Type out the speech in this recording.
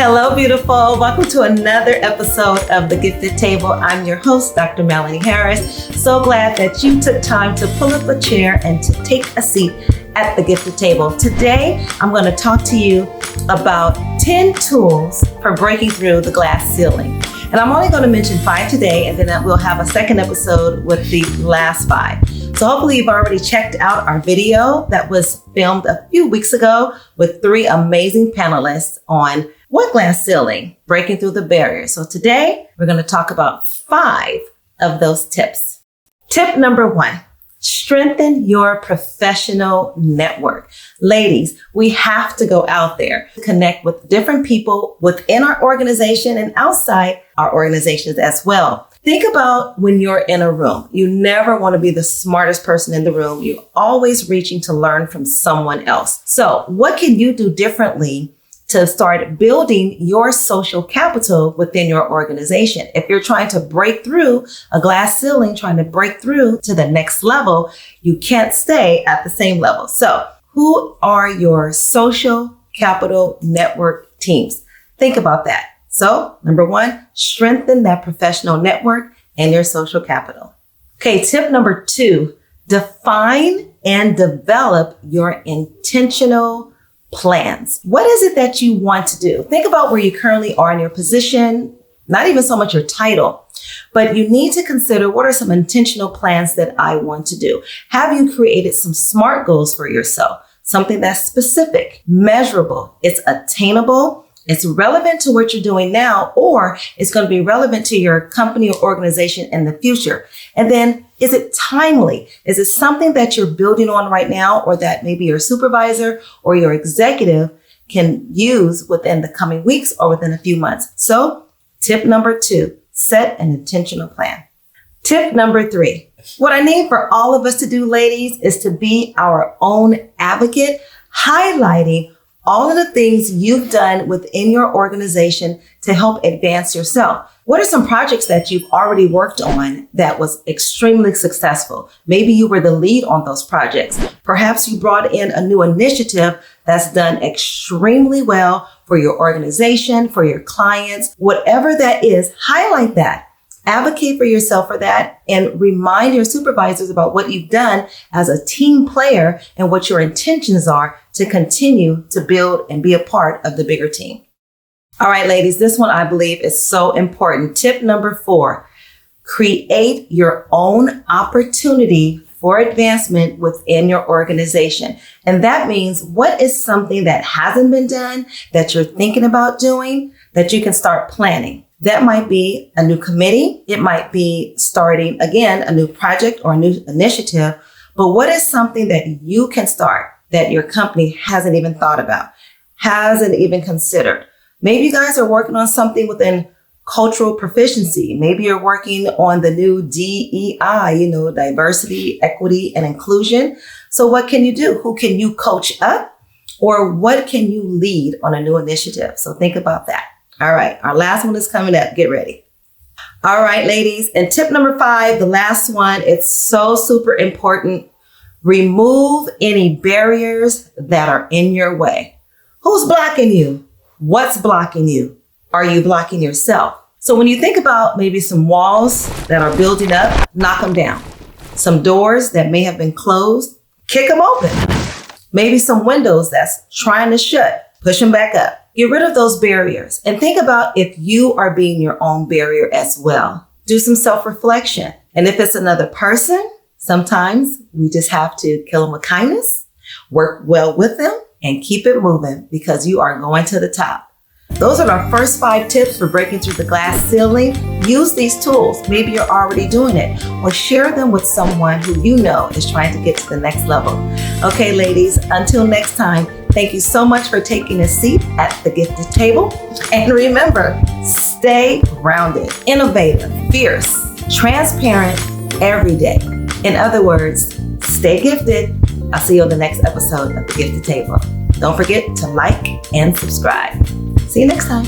Hello, beautiful. Welcome to another episode of The Gifted Table. I'm your host, Dr. Melanie Harris. So glad that you took time to pull up a chair and to take a seat at The Gifted Table. Today, I'm going to talk to you about 10 tools for breaking through the glass ceiling. And I'm only going to mention 5 today, and then we'll have a second episode with the last 5. So hopefully you've already checked out our video that was filmed a few weeks ago with 3 amazing panelists on what glass ceiling, breaking through the barrier. So today we're going to talk about 5 of those tips. Tip number 1, strengthen your professional network. Ladies, we have to go out there, connect with different people within our organization and outside our organizations as well. Think about when you're in a room. You never want to be the smartest person in the room. You're always reaching to learn from someone else. So what can you do differently to start building your social capital within your organization? If you're trying to break through a glass ceiling, trying to break through to the next level, you can't stay at the same level. So who are your social capital network teams? Think about that. So number 1, strengthen that professional network and your social capital. Okay, tip number 2, define and develop your intentional plans. What is it that you want to do? Think about where you currently are in your position, not even so much your title, but you need to consider what are some intentional plans that I want to do. Have you created some SMART goals for yourself? Something that's specific, measurable, it's attainable, it's relevant to what you're doing now, or it's going to be relevant to your company or organization in the future. And then, is it timely? Is it something that you're building on right now, or that maybe your supervisor or your executive can use within the coming weeks or within a few months? So tip number 2, set an intentional plan. Tip number 3, what I need for all of us to do, ladies, is to be our own advocate, highlighting all of the things you've done within your organization to help advance yourself. What are some projects that you've already worked on that was extremely successful? Maybe you were the lead on those projects. Perhaps you brought in a new initiative that's done extremely well for your organization, for your clients. Whatever that is, highlight that. Advocate for yourself for that and remind your supervisors about what you've done as a team player and what your intentions are to continue to build and be a part of the bigger team. All right, ladies, this one I believe is so important. Tip number 4, create your own opportunity for advancement within your organization. And that means what is something that hasn't been done that you're thinking about doing that you can start planning. That might be a new committee. It might be starting, again, a new project or a new initiative. But what is something that you can start that your company hasn't even thought about, hasn't even considered? Maybe you guys are working on something within cultural proficiency. Maybe you're working on the new DEI, diversity, equity, and inclusion. So what can you do? Who can you coach up? Or what can you lead on a new initiative? So think about that. All right, our last one is coming up. Get ready. All right, ladies. And tip number 5, the last one, it's so super important. Remove any barriers that are in your way. Who's blocking you? What's blocking you? Are you blocking yourself? So when you think about maybe some walls that are building up, knock them down. Some doors that may have been closed, kick them open. Maybe some windows that's trying to shut, push them back up. Get rid of those barriers and think about if you are being your own barrier as well. Do some self-reflection. And if it's another person, sometimes we just have to kill them with kindness, work well with them, and keep it moving because you are going to the top. Those are our first 5 tips for breaking through the glass ceiling. Use these tools. Maybe you're already doing it, or share them with someone who you know is trying to get to the next level. Okay, ladies, until next time, thank you so much for taking a seat at the Gifted Table. And remember, stay grounded, innovative, fierce, transparent every day. In other words, stay gifted. I'll see you on the next episode of the Gifted Table. Don't forget to like and subscribe. See you next time.